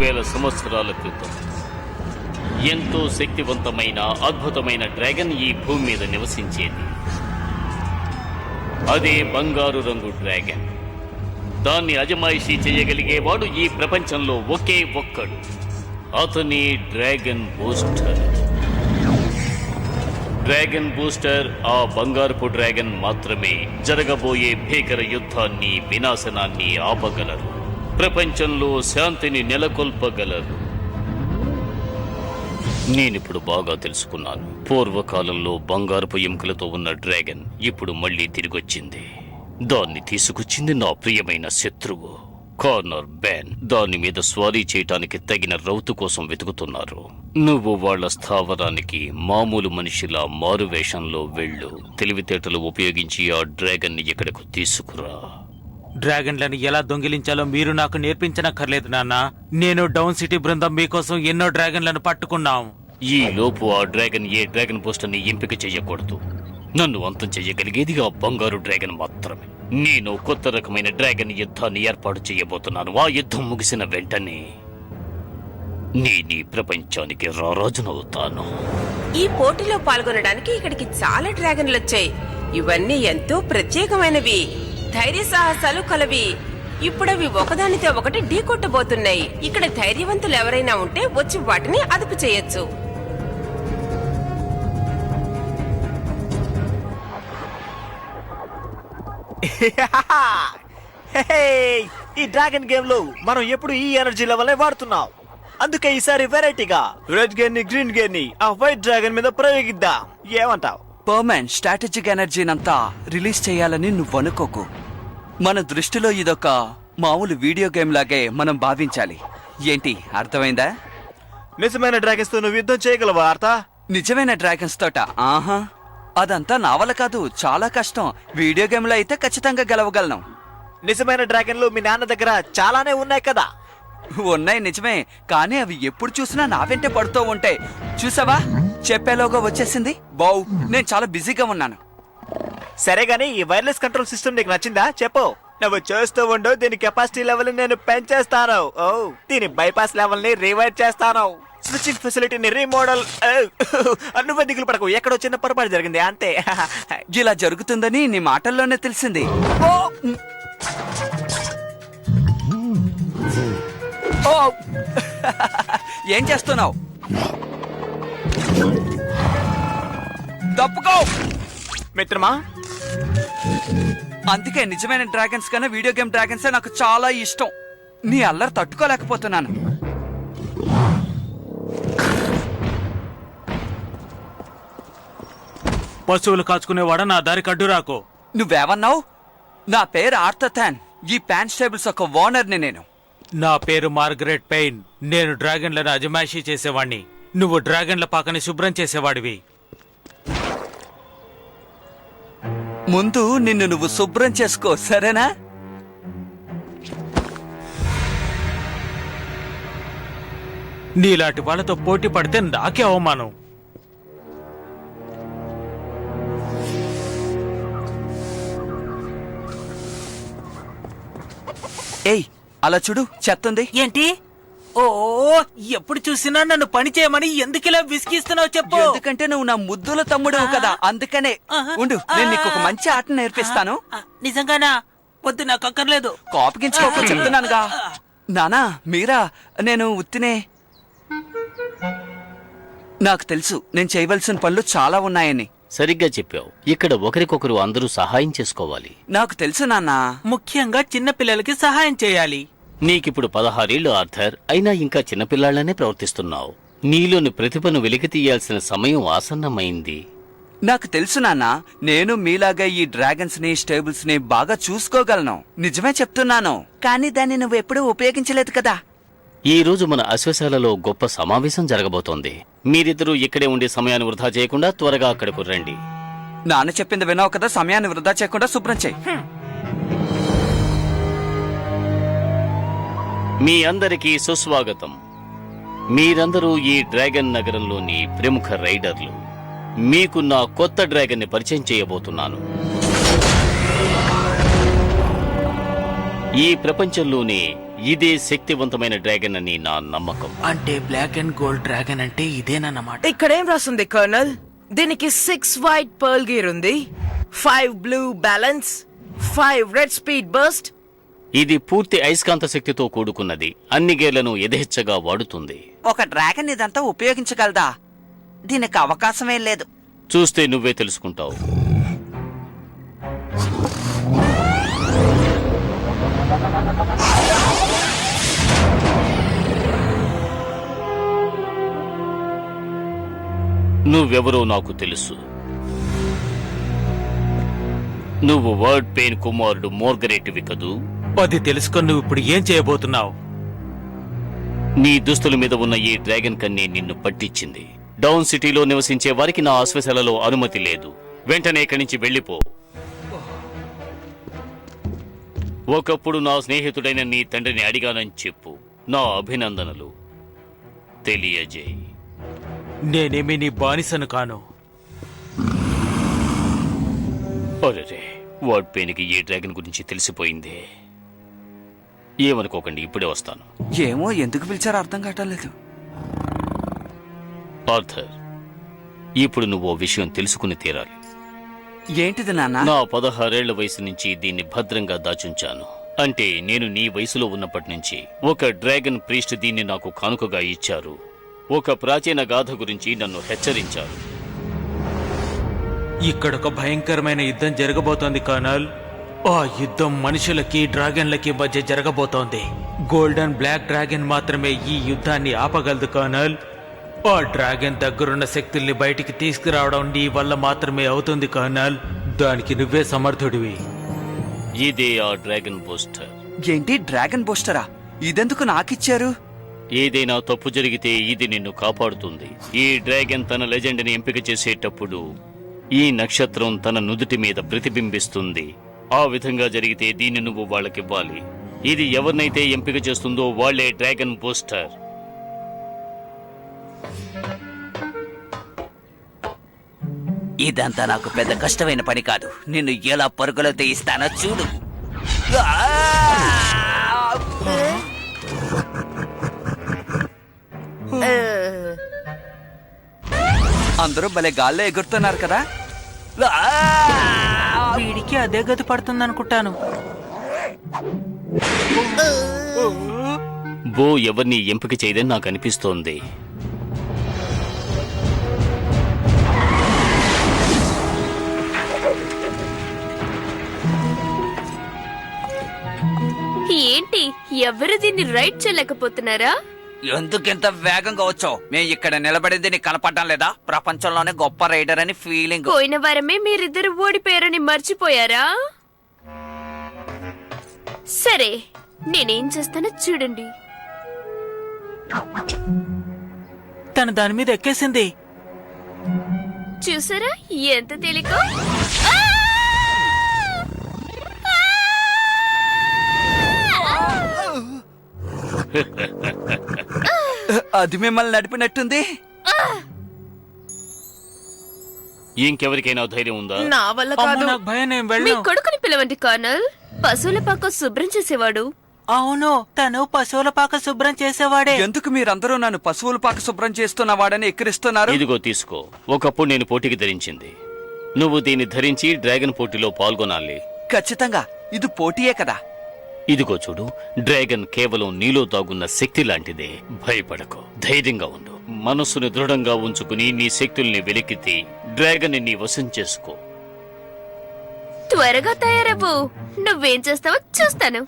వేల సంవత్సరాల క్రితం ఎంతో శక్తివంతమైన అద్భుతమైన డ్రాగన్ ఈ భూమి మీద నివసించేది. అదే బంగారు రంగు డ్రాగన్. దాన్ని అజమాయిషీ చేయగలిగేవాడు ఈ ప్రపంచంలో ఒకే ఒక్కడు. అతని డ్రాగన్ బూస్టర్. డ్రాగన్ బూస్టర్ ఆ బంగారపు డ్రాగన్ మాత్రమే జరగబోయే భీకర యుద్ధాన్ని, వినాశనాన్ని ఆపగలరు. ప్రపంచంలో శాంతిని నెలకొల్పగలరు. నేనిప్పుడు బాగా తెలుసుకున్నాను. పూర్వకాలంలో బంగారపు ఎముకలతో ఉన్న డ్రాగన్ ఇప్పుడు మళ్లీ తిరిగొచ్చింది. దాన్ని తీసుకొచ్చింది నా ప్రియమైన శత్రువు కార్నర్ బ్యాన్. దాని మీద స్వారీ చేయటానికి తగిన రౌతు కోసం వెతుకుతున్నారు. నువ్వు వాళ్ల స్థావరానికి మామూలు మనిషిలా మారువేషంలో వెళ్ళు. తెలివితేటలు ఉపయోగించి ఆ డ్రాగన్ ని ఇక్కడకు తీసుకురా. డ్రాగన్లను ఎలా దొంగిలించాలో మీరు నాకు నేర్పించనక్కర్లేదు నాన్న. నేను డౌన్ సిటీ బృందం మీకోసం ఎన్నో డ్రాగన్లను పట్టుకున్నాం. ఈ లోపు ఆ డ్రాగన్ ఏ డ్రాగన్ పోస్టర్ ని ఎంపిక చెయ్యకూడదు. నన్ను అంతం చెయ్యగలిగేది ఆ బంగారు డ్రాగన్ మాత్రమే. నేను కొత్త రకమైన డ్రాగన్ యుద్ధాన్ని ఏర్పాటు చేయబోతున్నాను. ఆ యుద్ధం ముగిసిన వెంటనే నేను ప్రపంచానికి రారాజునవుతాను. ఈ పోటీలో పాల్గొనడానికి ఇక్కడికి చాలా డ్రాగన్లు వచ్చాయి. ఇవన్నీ ఎంతో ప్రత్యేకమైనవి, ధైర్య సాహసాలు కలవి. ఇప్పుడవి ఒకదానితో ఒకటి ఢీకొట్టబోతున్నాయి. ఇక్కడ ధైర్యవంతులు ఎవరైనా ఉంటే వచ్చి వాటిని అదుపు చేయొచ్చు. ఈ డ్రాగన్ గేమ్ లో మనం ఎప్పుడు ఈ ఎనర్జీ లెవెల్ వాడుతున్నాం. అందుకే ఈసారి వెరైటీగా రెడ్ గేర్ ని, గ్రీన్ గేర్ ని ఆ వైట్ డ్రాగన్ మీద ప్రయోగిద్దాం. ఏమంటావ్? పర్మనెంట్ స్ట్రాటజిక్ ఎనర్జీనంతా రిలీజ్ చేయాలని నువ్వు అనుకోకు. మన దృష్టిలో ఇదొక మామూలు వీడియో గేమ్ లాగే మనం భావించాలి. ఏంటి, అర్థమైందా? నిజమైన డ్రాగన్స్ తో నువ్వు యుద్ధం చేయగలవా ఆర్తా? నిజమైన డ్రాగన్స్ తోట? ఆహా, అదంతా నా వల్ల కాదు, చాలా కష్టం. వీడియో గేమ్ లో అయితే ఖచ్చితంగా గెలవగలను. నిజమైన డ్రాగన్లు మీ నాన్న దగ్గర చాలానే ఉన్నాయి కదా? ఉన్నాయి నిజమే, కానీ అవి ఎప్పుడు చూసినా నా వెంటే పడుతూ ఉంటాయి. చూసావా, చెప్పేలోగా వచ్చేసింది. బావ్, నేను చాలా బిజీగా ఉన్నాను. సరే గానీ ఈ వైర్లెస్ కంట్రోల్ సిస్టమ్ నీకు నచ్చిందా? చెప్పు. నువ్వు చేస్తూ ఉండు, దీని కెపాసిటీ లెవెల్ నేను పెంచేస్తాను. ఓ, దీని బైపాస్ లెవెల్ ని రివైడ్ చేస్తాను. స్విచ్చింగ్ ఫెసిలిటీని రీమోడల్. నువ్వే దిగులు పడకు, ఎక్కడో చిన్న పొరపాటు జరిగింది అంతే. ఇలా జరుగుతుందని నీ మాటల్లోనే తెలిసింది. ఏం చేస్తున్నావు? తప్పుకో మిత్రమా. అందుకే నిజమైన డ్రాగన్స్ కన్నా వీడియో గేమ్ డ్రాగన్సే నాకు చాలా ఇష్టం. నీ అల్లరి తట్టుకోలేకపోతున్నాను. పశువులు కాచుకునేవాడ నా దారికి అడ్డు రాకు. నువ్వేమన్నావు? నా పేరు ఆర్థథాన్. ఈ ప్యాన్ స్టేబుల్స్ ఒక ఓనర్ని నేను. నా పేరు మార్గరెట్ పెయిన్. నేను డ్రాగన్లను అజమాయిషీ చేసేవాణ్ణి. నువ్వు డ్రాగన్ల పాకని శుభ్రం చేసేవాడివి. ముందు నిన్ను నువ్వు శుభ్రం చేసుకో, సరేనా? నీలాంటి వాళ్ళతో పోటీ పడితే నాకే అవమానం. ఏయ్, అలా చూడు, చెత్తుంది. ఏంటి? ఓ, ఎప్పుడు చూసినా నన్ను పని చేయమని ఎందుకిలా విసిగిస్తున్నావు చెప్పు. ఎందుకంటే నువ్వు నా ముద్దుల తమ్ముడు కదా, అందుకనే. ఉండు, నేను నీకు ఒక మంచి ఆట నేర్పిస్తాను. నిజంగానా? వద్దు, నాకు అక్కర్లేదు. కోపగించుకోక చెప్తున్నానుగా. నానా, మీరా, నేను ఉత్తినే. నాకు తెలుసు నేను చేయవలసిన పనులు చాలా ఉన్నాయని. సరిగ్గా చెప్పావు. ఇక్కడ ఒకరికొకరు అందరూ సహాయం చేసుకోవాలి. నాకు తెలుసు నాన్నా. ముఖ్యంగా చిన్న పిల్లలకి సహాయం చేయాలి. నీకిప్పుడు 16 ఏళ్లు ఆర్థర్, అయినా ఇంకా చిన్నపిల్లాళ్లనే ప్రవర్తిస్తున్నావు. నీలోని ప్రతిభను వెలికి తీయాల్సిన సమయం ఆసన్నమైంది. నాకు తెలుసు నాన్నా, నేను మీలాగా ఈ డ్రాగన్స్ ని, స్టేబుల్స్ ని బాగా చూసుకోగలను. నిజమే చెప్తున్నాను. కానీ దాన్ని నువ్వు ఎప్పుడూ ఉపయోగించలేదు కదా. ఈ రోజు మన అశ్వశాలలో గొప్ప సమావేశం జరగబోతోంది. మీరిద్దరూ ఇక్కడే ఉండే సమయాన్ని వృధా చేయకుండా త్వరగా అక్కడకు రండి. నాన్న చెప్పింది విన్నావు కదా, సమయాన్ని వృధా చేయకుండా శుభ్రం చేయి. మీ అందరికీ సుస్వాగతం. మీరందరూ ఈ డ్రాగన్ నగరంలోని ప్రముఖ రైడర్లు. మీకు నా కొత్త డ్రాగన్ ని పరిచయం చేయబోతున్నాను. ఈ ప్రపంచంలోనే ఇదే శక్తివంతమైన డ్రాగన్ అని నా నమ్మకం. అంటే బ్లాక్ అండ్ గోల్డ్ డ్రాగన్ అంటే ఇదేనన్నమాట. ఇక్కడేం రాస్తుంది కర్నల్? దీనికి 6 వైట్ పర్ల్ గీర్ ఉంది, 5 blue balance, 5 red speed burst. ఇది పూర్తి అయస్కాంత శక్తితో కూడుకున్నది. అన్ని గేర్లను యథేచ్ఛగా వాడుతుంది. ఒక డ్రాగన్ ఇదంతా ఉపయోగించగలదా? దీనికి అవకాశమే లేదు. చూస్తే నువ్వే తెలుసుకుంటావు. నువ్వెవరో నాకు తెలుసు. నువ్వు వర్డ్ పెయిన్ కుమారుడు మోర్గరేటివి కదూ? అది తెలుసుకొని నువ్వు ఇప్పుడు ఏం చేయబోతున్నావు? నీ దుస్తుల మీద ఉన్న ఈ డ్రాగన్ కన్నీ నిన్ను పట్టించింది. డౌన్ సిటీలో నివసించే వారికి నా ఆశ్వశాలలో అనుమతి లేదు. వెంటనే ఇక్కడి నుంచి వెళ్ళిపో. ఒకప్పుడు నా స్నేహితుడైన నీ తండ్రిని అడిగానని చెప్పు. నా అభినందనలు తెలియజేయి. నేనేమి నీ బానిసను కాను. అరే, వర్డ్ పెయిన్కి ఈ డ్రాగన్ గురించి తెలిసిపోయింది. ఏమనుకోకండి, ఇప్పుడే వస్తాను. ఏమో ఎందుకు పిలిచారో అర్థం కావట్లేదు. ఆర్థర్, ఇప్పుడు నువ్వు ఓ విషయం తెలుసుకుని తీరాలి. ఏంటిది నాన్న? నా 16 ఏళ్ల వయసు నుంచి దీన్ని భద్రంగా దాచుంచాను. అంటే నేను నీ వయసులో ఉన్నప్పటి నుంచి. ఒక డ్రాగన్ ప్రీస్ట్ దీన్ని నాకు కానుకగా ఇచ్చారు. ఒక ప్రాచీన గాథ గురించి నన్ను హెచ్చరించారు. ఇక్కడొక భయంకరమైన యుద్ధం జరగబోతోంది కర్నల్. ఆ యుద్ధం మనుషులకి డ్రాగన్లకి మధ్య జరగబోతోంది. గోల్డెన్ బ్లాక్ డ్రాగన్ మాత్రమే ఈ యుద్ధాన్ని ఆపగలదు కర్నల్. ఆ డ్రాగన్ దగ్గరున్న శక్తుల్ని బయటికి తీసుకురావడం నీ వల్ల మాత్రమే అవుతుంది కర్నల్. దానికి నువ్వే సమర్థుడివి. ఇదే ఆ డ్రాగన్ బూస్టర్. ఏంటి డ్రాగన్ బూస్టరా? ఇదెందుకు నాకిచ్చారు? ఏదైనా తప్పు జరిగితే ఇది నిన్ను కాపాడుతుంది. ఈ డ్రాగన్ తన లెజెండ్ని ఎంపిక చేసేటప్పుడు ఈ నక్షత్రం తన నుదుటి మీద ప్రతిబింబిస్తుంది. ఆ విధంగా జరిగితే దీన్ని నువ్వు వాళ్ళకివ్వాలి. ఇది ఎవరినైతే ఎంపిక చేస్తుందో వాళ్లే డ్రాగన్ బూస్టర్. ఇదంతా నాకు పెద్ద కష్టమైన పని కాదు. నిన్ను ఎలా పరుగులో తీస్తానో చూడు. అందరూ భలే గాల్లో ఎగురుతున్నారు కదా. వీడికి అదే గతి పడుతుందనుకుంటాను. బో ఎవరిని ఎంపిక చేయదని నాకు అనిపిస్తోంది. ఏంటి, ఎవరు దీన్ని రైడ్ చేయలేకపోతున్నారా? ఎందుకెంత వేగంగా వచ్చావు? మేము ఇక్కడ నిలబడింది నీకు కనపడడం లేదా? ప్రపంచంలోనే గొప్ప రైడర్ అని ఫీలింగ్. పోయిన వారమే మీరిద్దరు ఓడిపోయారని మర్చిపోయారా? సరే, నేనేం చేస్తానో చూడండి. తను దాని మీద ఎక్కేసింది. చూసారా ఎంత తేలిక? అది మిమ్మల్ని నడిపినట్టుంది. ఇంకెవరికైనా ధైర్యం ఉందా? నా వల్ల అమ్మో, కాదు. నాకు భయం, నేను మీ వెళ్ళను. కొడుకుని పిలవండి కర్నల్. పశువుల పాక శుభ్రం చేసేవాడు. అవును, తను పశువుల పాక శుభ్రం చేసేవాడే. ఎందుకు మీరందరూ నన్ను పశువుల పాక శుభ్రం చేస్తున్నవాడని ఎక్కిరిస్తున్నారు? ఇదిగో తీసుకో. ఒకప్పుడు నేను పోటీకి ధరించింది. నువ్వు దీన్ని ధరించి డ్రాగన్ పోటీలో పాల్గొనాలి. ఖచ్చితంగా ఇది పోటీయే కదా. ఇదిగో చూడు, డ్రాగన్ కేవలం నీలో దాగున్న శక్తి లాంటిదే. భయపడకు, ధైర్యంగా ఉండు. మనస్సును దృఢంగా ఉంచుకుని నీ శక్తుల్ని వెలికితే డ్రాగన్ ని వశం చేసుకో. త్వరగా తయారవ్వు. నువ్వేం చేస్తావో చూస్తాను.